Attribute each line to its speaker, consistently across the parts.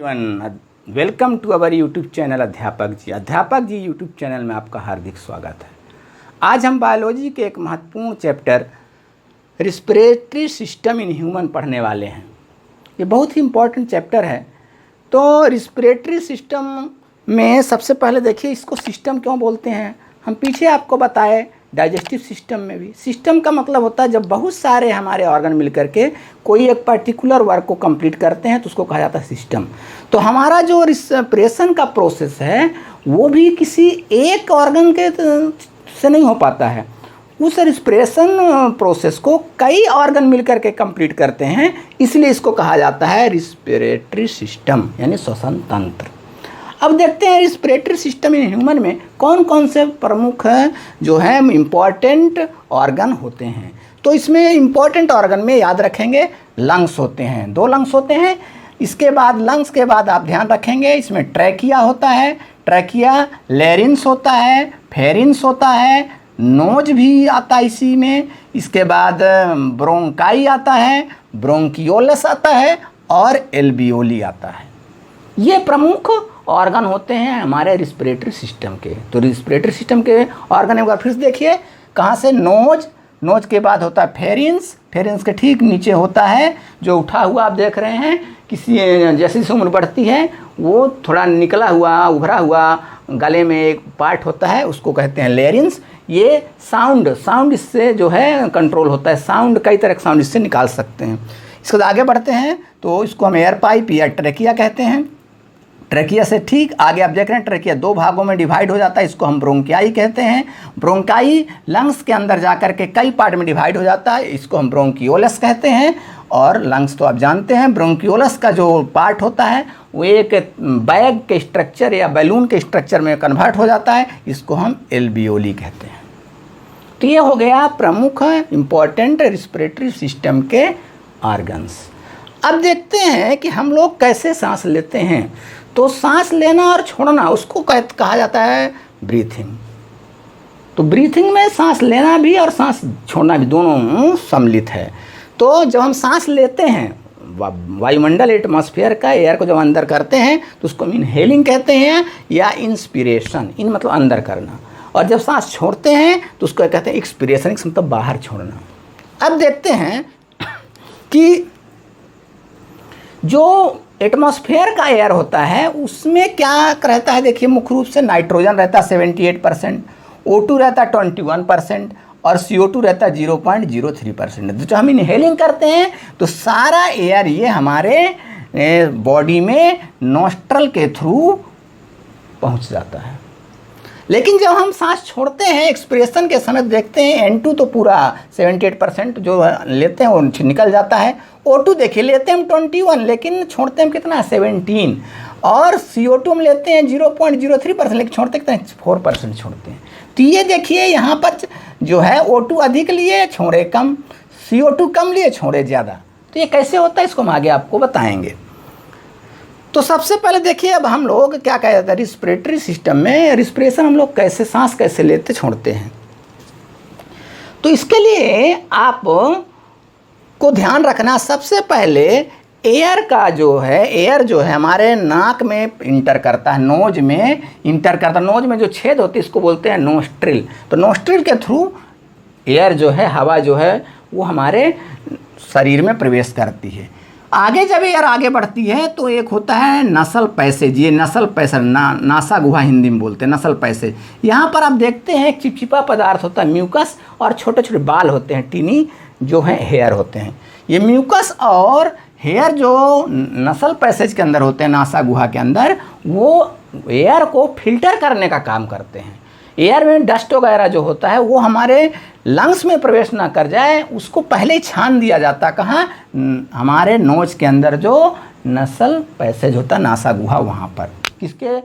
Speaker 1: Everyone, welcome to our YouTube channel Adhyapak ji YouTube channel में आपका हार्दिक स्वागत है। आज हम बायोलॉजी के एक महत्वपूर्ण chapter respiratory system in human पढ़ने वाले हैं। ये बहुत ही इम्पोर्टेंट चैप्टर है। तो रिस्पिरेटरी सिस्टम में सबसे पहले देखिए इसको सिस्टम क्यों बोलते हैं। हम पीछे आपको बताए डाइजेस्टिव सिस्टम में भी सिस्टम का मतलब होता है जब बहुत सारे हमारे ऑर्गन मिलकर के कोई एक पर्टिकुलर वर्क को कंप्लीट करते हैं तो उसको कहा जाता है सिस्टम। तो हमारा जो रिस्पिरेशन का प्रोसेस है वो भी किसी एक ऑर्गन के से नहीं हो पाता है। उस रिस्पिरेशन प्रोसेस को कई ऑर्गन मिलकर के कंप्लीट करते हैं, इसलिए इसको कहा जाता है रिस्पिरेटरी सिस्टम यानी श्वसन तंत्र। अब देखते हैं रिस्पिरेटरी सिस्टम इन ह्यूमन में कौन कौन से प्रमुख जो है इम्पॉर्टेंट ऑर्गन होते हैं। तो इसमें इम्पॉर्टेंट ऑर्गन में याद रखेंगे लंग्स होते हैं, 2 लंग्स होते हैं। इसके बाद लंग्स के बाद आप ध्यान रखेंगे इसमें ट्रैकिया होता है, ट्रैकिया, लैरिंग्स होता है, फेरिंग्स होता है, नोज भी आता है इसी में। इसके बाद ब्रोंकाई आता है, ब्रोंकियोलस आता है और एल्वियोली आता है। ये प्रमुख ऑर्गन होते हैं हमारे रिस्पिरेटरी सिस्टम के। तो रिस्पिरेटरी सिस्टम के ऑर्गन एक बार फिर से देखिए कहाँ से, नोज के बाद होता है फेरिंग्स के ठीक नीचे होता है जो उठा हुआ आप देख रहे हैं, किसी जैसे जैसे उम्र बढ़ती है वो थोड़ा निकला हुआ उभरा हुआ गले में एक पार्ट होता है, उसको कहते हैं लैरिंग्स। ये साउंड इससे जो है कंट्रोल होता है, साउंड कई तरह का साउंड इससे निकाल सकते हैं। इसके बाद आगे बढ़ते हैं तो इसको हम एयर पाइप या ट्रैकिया कहते हैं। ट्रैकिया से ठीक आगे आप देख रहे हैं ट्रैकिया 2 भागों में डिवाइड हो जाता है, इसको हम ब्रोंकियाई कहते हैं। ब्रोंकाई लंग्स के अंदर जाकर के कई पार्ट में डिवाइड हो जाता है, इसको हम ब्रोंकियोलस कहते हैं। और लंग्स तो आप जानते हैं, ब्रोंकियोलस का जो पार्ट होता है वो एक बैग के स्ट्रक्चर या बैलून के स्ट्रक्चर में कन्वर्ट हो जाता है, इसको हम एल्वियोली कहते हैं। तो ये हो गया प्रमुख इम्पॉर्टेंट रिस्पिरेटरी सिस्टम के ऑर्गन्स। अब देखते हैं कि हम लोग कैसे सांस लेते हैं। तो सांस लेना और छोड़ना उसको कहा जाता है ब्रीथिंग। तो ब्रीथिंग में सांस लेना भी और सांस छोड़ना भी दोनों सम्मिलित है। तो जब हम सांस लेते हैं वायुमंडल एटमॉस्फेयर का एयर को जब अंदर करते हैं तो उसको हम इनहेलिंग कहते हैं या इंस्पिरेशन, इन मतलब अंदर करना। और जब सांस छोड़ते हैं तो उसको कहते हैं एक्सपिरेशन, मतलब बाहर छोड़ना। अब देखते हैं कि जो एटमॉस्फेयर का एयर होता है उसमें क्या रहता है, देखिए मुख्य रूप से नाइट्रोजन रहता है 78%, O2 रहता है 21% और CO2 रहता है 0.03%। तो जब हम इनहेलिंग करते हैं तो सारा एयर ये हमारे बॉडी में नॉस्ट्रल के थ्रू पहुंच जाता है। लेकिन जब हम सांस छोड़ते हैं एक्सप्रेशन के समय देखते हैं N2 तो पूरा 78% जो लेते हैं वो निकल जाता है। O2 देखिए लेते हैं हम 21 लेकिन छोड़ते हैं कितना 17, और CO2 हम लेते हैं 0.03% लेकिन छोड़ते कितना 4% छोड़ते हैं। तो ये देखिए यहाँ पर जो है O2 अधिक लिए छोड़े कम, CO2 कम लिए छोड़े ज़्यादा। तो ये कैसे होता है इसको हम आगे आपको बताएंगे। तो सबसे पहले देखिए अब हम लोग क्या कहते हैं रिस्पिरेटरी सिस्टम में रिस्पिरेशन हम लोग कैसे सांस कैसे लेते छोड़ते हैं। तो इसके लिए आप को ध्यान रखना सबसे पहले एयर जो है हमारे नाक में इंटर करता है, नोज में इंटर करता है। नोज में जो छेद होती है इसको बोलते हैं नोस्ट्रिल। तो नोस्ट्रिल के थ्रू एयर जो है हवा जो है वो हमारे शरीर में प्रवेश करती है। आगे जब एयर आगे बढ़ती है तो एक होता है नसल पैसेज, ये नसल पैसेज नासा गुहा हिंदी में बोलते हैं नसल पैसेज। यहाँ पर आप देखते हैं एक चिपचिपा पदार्थ होता है म्यूकस और छोटे छोटे बाल होते हैं टीनी जो है हेयर होते हैं। ये म्यूकस और हेयर जो नसल पैसेज के अंदर होते हैं नासा गुहा के अंदर, वो एयर को फिल्टर करने का काम करते हैं। एयर में डस्ट वगैरह जो होता है वो हमारे लंग्स में प्रवेश ना कर जाए उसको पहले ही छान दिया जाता है। कहाँ, हमारे नोज के अंदर जो नसल पैसेज होता है नासा गुहा, वहाँ पर किसके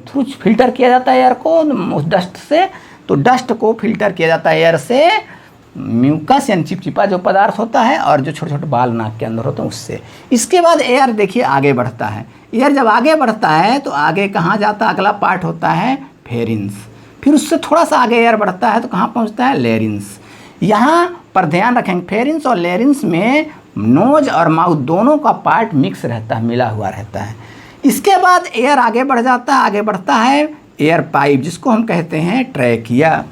Speaker 1: थ्रू फिल्टर किया जाता है एयर को उस डस्ट से। तो डस्ट को फिल्टर किया जाता है एयर से, म्यूकस यानी चिपचिपा जो पदार्थ होता है और जो छोटे छोटे बाल नाक के अंदर होते हैं उससे। इसके बाद एयर देखिए आगे बढ़ता है। एयर जब आगे बढ़ता है तो आगे कहाँ जाता है, अगला पार्ट होता है फेरिंग्स। फिर उससे थोड़ा सा आगे एयर बढ़ता है तो कहाँ पहुँचता है लैरिंग्स। यहाँ पर ध्यान रखेंगे फेरिंग्स और लैरिंग्स में नोज और माउथ दोनों का पार्ट मिक्स रहता है, मिला हुआ रहता है। इसके बाद एयर आगे बढ़ जाता है, आगे बढ़ता है एयर पाइप, जिसको हम कहते हैं ट्रैकिया।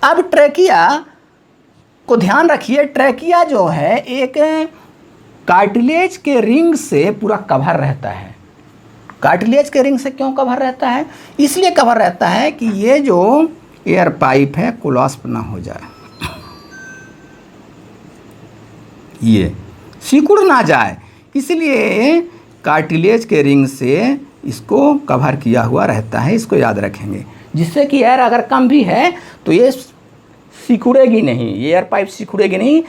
Speaker 1: अब ट्रैकिया को ध्यान रखिए, ट्रैकिया जो है एक कार्टिलेज के रिंग से पूरा कवर रहता है। कार्टिलेज के रिंग से क्यों कवर रहता है? इसलिए कवर रहता है कि ये जो एयर पाइप है कोलैप्स ना हो जाए, ये सिकुड़ ना जाए, इसलिए कार्टिलेज के रिंग से इसको कवर किया हुआ रहता है। इसको याद रखेंगे, जिससे कि एयर अगर कम भी है तो ये सिकुड़ेगी नहीं, ये एयर पाइप सिकुड़ेगी नहीं।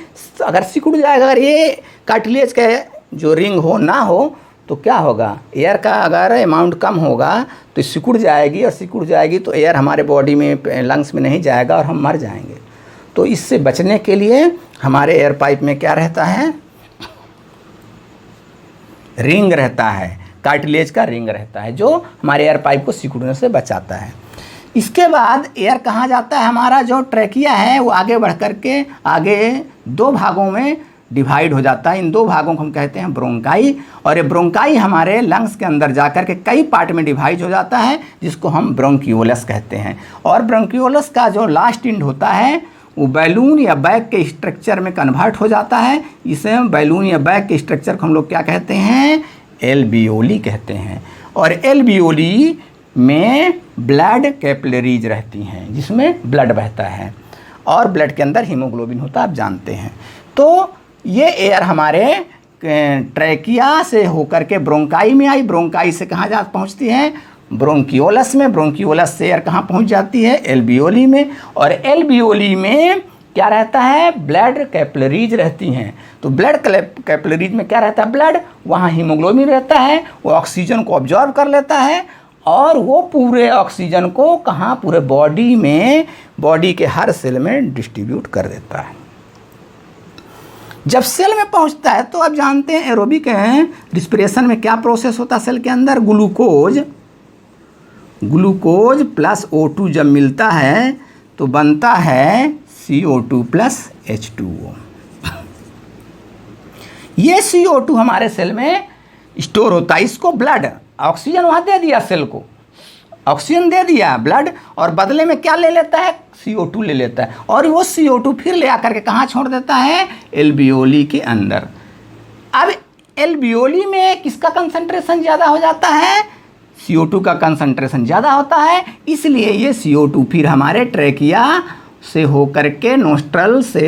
Speaker 1: अगर सिकुड़ जाएगा, अगर ये कार्टिलेज का जो रिंग हो ना हो तो क्या होगा, एयर का अगर अमाउंट कम होगा तो सिकुड़ जाएगी, और सिकुड़ जाएगी तो एयर हमारे बॉडी में, लंग्स में नहीं जाएगा और हम मर जाएंगे। तो इससे बचने के लिए हमारे एयर पाइप में क्या रहता है, रिंग रहता है, कार्टिलेज का रिंग रहता है, जो हमारे एयर पाइप को सिकुड़ने से बचाता है। इसके बाद एयर कहाँ जाता है, हमारा जो ट्रैकिया है वो आगे बढ़ कर के आगे दो भागों में डिवाइड हो जाता है। इन दो भागों को हम कहते हैं ब्रोंकाई, और ये ब्रोंकाई हमारे लंग्स के अंदर जाकर के कई पार्ट में डिवाइड हो जाता है, जिसको हम ब्रोंकियोलस कहते हैं। और ब्रोंकियोलस का जो लास्ट एंड होता है वो बैलून या बैग के स्ट्रक्चर में कन्वर्ट हो जाता है। इसे बैलून या बैग के स्ट्रक्चर को हम लोग क्या कहते हैं, एल्वियोली कहते हैं। और एल्वियोली में ब्लड कैपिलरीज रहती हैं, जिसमें ब्लड बहता है, और ब्लड के अंदर हीमोग्लोबिन होता है, आप जानते हैं। तो ये एयर हमारे ट्रैकिया से होकर के ब्रोंकाई में आई, ब्रोंकाई से कहाँ जा पहुँचती है, ब्रोंकियोलस में, ब्रोंकियोलस से एयर कहाँ पहुँच जाती है, एल्वियोली में, और एल्वियोली में क्या रहता है, ब्लड कैपिलरीज रहती हैं। तो ब्लड कैपिलरीज में क्या रहता है, ब्लड, वहाँ हीमोग्लोबिन रहता है, वो ऑक्सीजन को ऑब्जॉर्व कर लेता है, और वो पूरे ऑक्सीजन को कहाँ, पूरे बॉडी में, बॉडी के हर सेल में डिस्ट्रीब्यूट कर देता है। जब सेल में पहुंचता है तो आप जानते हैं एरोबिक रिस्पिरेशन में क्या प्रोसेस होता है सेल के अंदर, ग्लूकोज प्लस O2 जब मिलता है तो बनता है CO2 प्लस H2O। ये CO2 हमारे सेल में स्टोर होता है। इसको ब्लड, ऑक्सीजन वहाँ दे दिया, सेल को ऑक्सीजन दे दिया ब्लड, और बदले में क्या ले लेता है, CO2 ले लेता है, और वो CO2 फिर ले आकर के कहाँ छोड़ देता है, एल्वियोली के अंदर। अब एल्वियोली में किसका कंसंट्रेशन ज़्यादा हो जाता है, CO2 का कंसंट्रेशन ज़्यादा होता है, इसलिए ये CO2 फिर हमारे ट्रैकिया से होकर के नोस्ट्रल से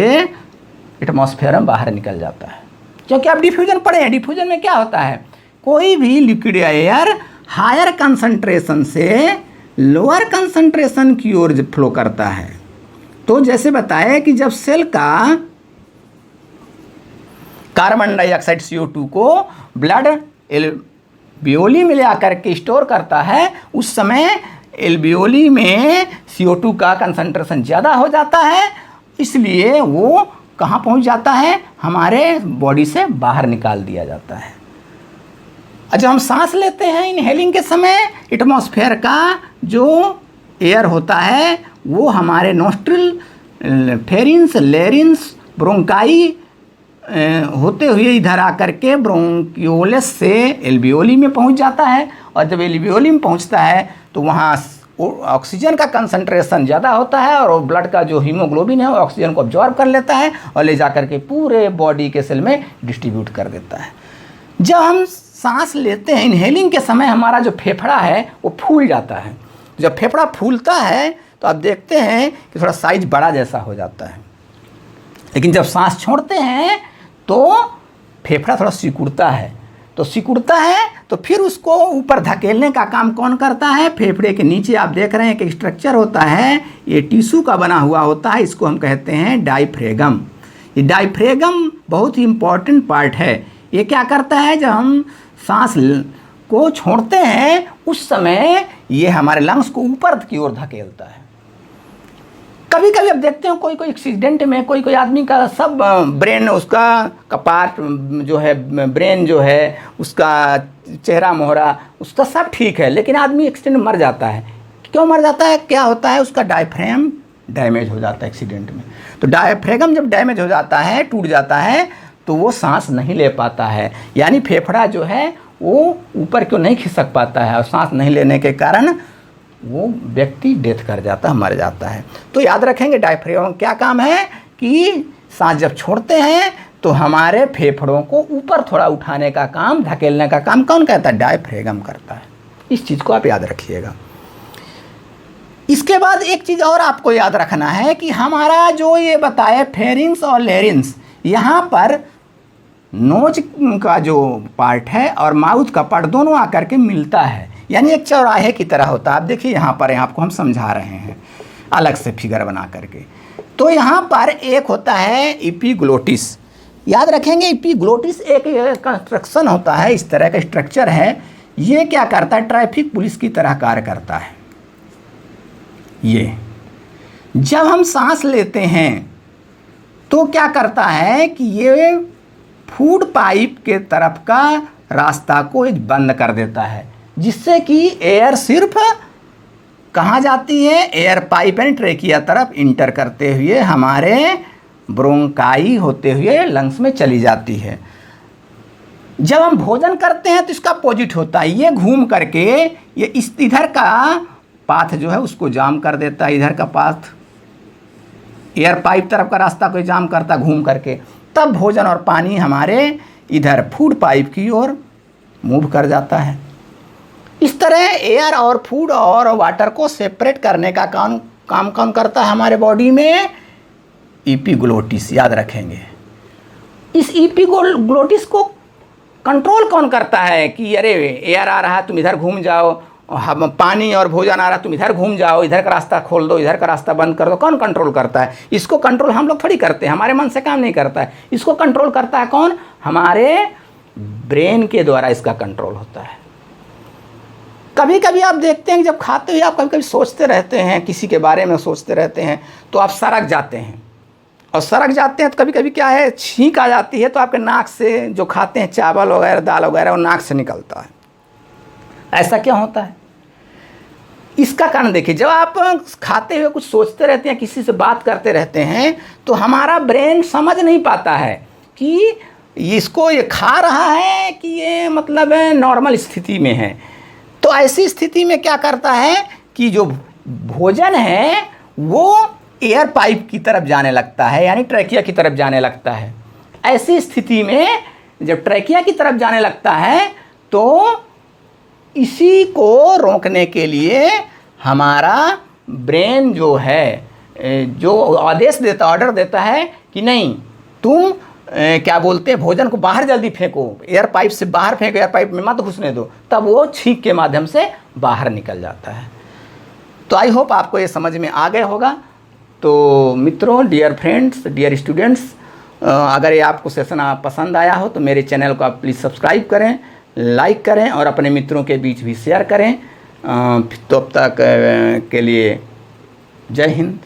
Speaker 1: एटमॉस्फेयर में बाहर निकल जाता है। क्योंकि आप डिफ्यूजन पढ़े हैं, डिफ्यूजन में क्या होता है, कोई भी लिक्विड एयर हायर कंसंट्रेशन से लोअर कंसंट्रेशन की ओर फ्लो करता है। तो जैसे बताया कि जब सेल का कार्बन डाइऑक्साइड CO2 को ब्लड एल्वियोली में ले आकर के स्टोर करता है, उस समय एल्वियोली में CO2 का कंसंट्रेशन ज़्यादा हो जाता है, इसलिए वो कहाँ पहुँच जाता है, हमारे बॉडी से बाहर निकाल दिया जाता है। जब हम सांस लेते हैं इनहेलिंग के समय, एटमॉस्फेयर का जो एयर होता है वो हमारे नोस्ट्रिल, फेरिंस, लेरिंस, ब्रोंकाई होते हुए इधर आकर के ब्रोंकियोलस से एल्वियोली में पहुंच जाता है, और जब एल्वियोली में पहुंचता है तो वहाँ ऑक्सीजन का कंसंट्रेशन ज़्यादा होता है, और ब्लड का जो हीमोग्लोबिन है वो ऑक्सीजन को अब्जॉर्ब कर लेता है और ले जाकर के पूरे बॉडी के सेल में डिस्ट्रीब्यूट कर देता है। जब हम सांस लेते हैं इनहेलिंग के समय, हमारा जो फेफड़ा है वो फूल जाता है। जब फेफड़ा फूलता है तो आप देखते हैं कि थोड़ा साइज बड़ा जैसा हो जाता है, लेकिन जब सांस छोड़ते हैं तो फेफड़ा थोड़ा सिकुड़ता है। तो सिकुड़ता है तो फिर उसको ऊपर धकेलने का काम कौन करता है, फेफड़े के नीचे आप देख रहे हैं कि स्ट्रक्चर होता है, ये टिश्यू का बना हुआ होता है, इसको हम कहते हैं डायफ्रेगम। ये डायफ्रेगम बहुत ही इम्पॉर्टेंट पार्ट है। ये क्या करता है, जब हम सांस को छोड़ते हैं उस समय ये हमारे लंग्स को ऊपर की ओर धकेलता है। कभी कभी आप देखते हो कोई एक्सीडेंट में कोई आदमी का सब ब्रेन, उसका कपाट जो है, ब्रेन जो है, उसका चेहरा मोहरा, उसका सब ठीक है, लेकिन आदमी एक्सीडेंट में मर जाता है। क्यों मर जाता है, क्या होता है, उसका डायफ्रेम डैमेज हो जाता है एक्सीडेंट में। तो डायफ्रागम जब डैमेज हो जाता है, टूट जाता है, तो वो सांस नहीं ले पाता है, यानी फेफड़ा जो है वो ऊपर क्यों नहीं खिसक पाता है और सांस नहीं लेने के कारण वो व्यक्ति डेथ कर जाता है, मर जाता है। तो याद रखेंगे डायफ्रागम क्या काम है कि सांस जब छोड़ते हैं तो हमारे फेफड़ों को ऊपर थोड़ा उठाने का काम, धकेलने का काम कौन करता है? डायफ्रागम करता है। इस चीज़ को आप याद रखिएगा। इसके बाद एक चीज़ और आपको याद रखना है कि हमारा जो ये बताया फेरिंग्स और लेरिंग्स, यहाँ पर नोज का जो पार्ट है और माउथ का पार्ट दोनों आकर के मिलता है, यानी एक चौराहे की तरह होता है। आप देखिए यहाँ पर आपको हम समझा रहे हैं अलग से फिगर बना करके। तो यहाँ पर एक होता है एपिग्लोटिस, याद रखेंगे एपिग्लोटिस एक कंस्ट्रक्शन होता है, इस तरह का स्ट्रक्चर है। ये क्या करता है? ट्रैफिक पुलिस की तरह कार्य करता है। ये जब हम सांस लेते हैं तो क्या करता है कि ये फूड पाइप के तरफ का रास्ता को बंद कर देता है, जिससे कि एयर सिर्फ कहाँ जाती है? एयर पाइप एंड ट्रेकिया तरफ इंटर करते हुए हमारे ब्रोंकाई होते हुए लंग्स में चली जाती है। जब हम भोजन करते हैं तो इसका अपोजिट होता है, ये घूम करके ये इस इधर का पाथ जो है उसको जाम कर देता है, इधर का पाथ एयर पाइप तरफ का रास्ता को जाम करता घूम करके, तब भोजन और पानी हमारे इधर फूड पाइप की ओर मूव कर जाता है। इस तरह एयर और फूड और वाटर को सेपरेट करने का काम कौन करता है हमारे बॉडी में? एपिग्लोटिस, याद रखेंगे। इस एपिग्लोटिस को कंट्रोल कौन करता है कि अरे एयर आ रहा है तुम इधर घूम जाओ, हम पानी और भोजन आ रहा है तुम इधर घूम जाओ, इधर का रास्ता खोल दो, इधर का रास्ता बंद कर दो? कौन कंट्रोल करता है इसको? कंट्रोल हम लोग थोड़ी करते हैं, हमारे मन से काम नहीं करता है। इसको कंट्रोल करता है कौन? हमारे ब्रेन के द्वारा इसका कंट्रोल होता है। कभी कभी आप देखते हैं कि जब खाते हुए आप कभी कभी सोचते रहते हैं, किसी के बारे में सोचते रहते हैं, तो आप सड़क जाते हैं, और सड़क जाते हैं तो कभी कभी क्या है, छींक आ जाती है, तो आपके नाक से जो खाते हैं चावल वगैरह दाल वगैरह वो नाक से निकलता है। ऐसा क्या होता है? इसका कारण देखिए, जब आप खाते हुए कुछ सोचते रहते हैं, किसी से बात करते रहते हैं, तो हमारा ब्रेन समझ नहीं पाता है कि इसको ये खा रहा है कि ये मतलब नॉर्मल स्थिति में है। तो ऐसी स्थिति में क्या करता है कि जो भोजन है वो एयर पाइप की तरफ जाने लगता है, यानी ट्रैकिया की तरफ जाने लगता है। ऐसी स्थिति में जब ट्रैकिया की तरफ जाने लगता है तो इसी को रोकने के लिए हमारा ब्रेन जो है, जो आदेश देता, ऑर्डर देता है कि नहीं तुम क्या बोलते हैं, भोजन को बाहर जल्दी फेंको, एयर पाइप से बाहर फेंको, एयर पाइप में मत घुसने दो, तब वो छींक के माध्यम से बाहर निकल जाता है। तो आई होप आपको ये समझ में आ गया होगा। तो मित्रों, डियर फ्रेंड्स, डियर स्टूडेंट्स, अगर ये आपको सेशन पसंद आया हो तो मेरे चैनल को आप प्लीज़ सब्सक्राइब करें, लाइक करें और अपने मित्रों के बीच भी शेयर करें। तो अब तक के लिए जय हिंद।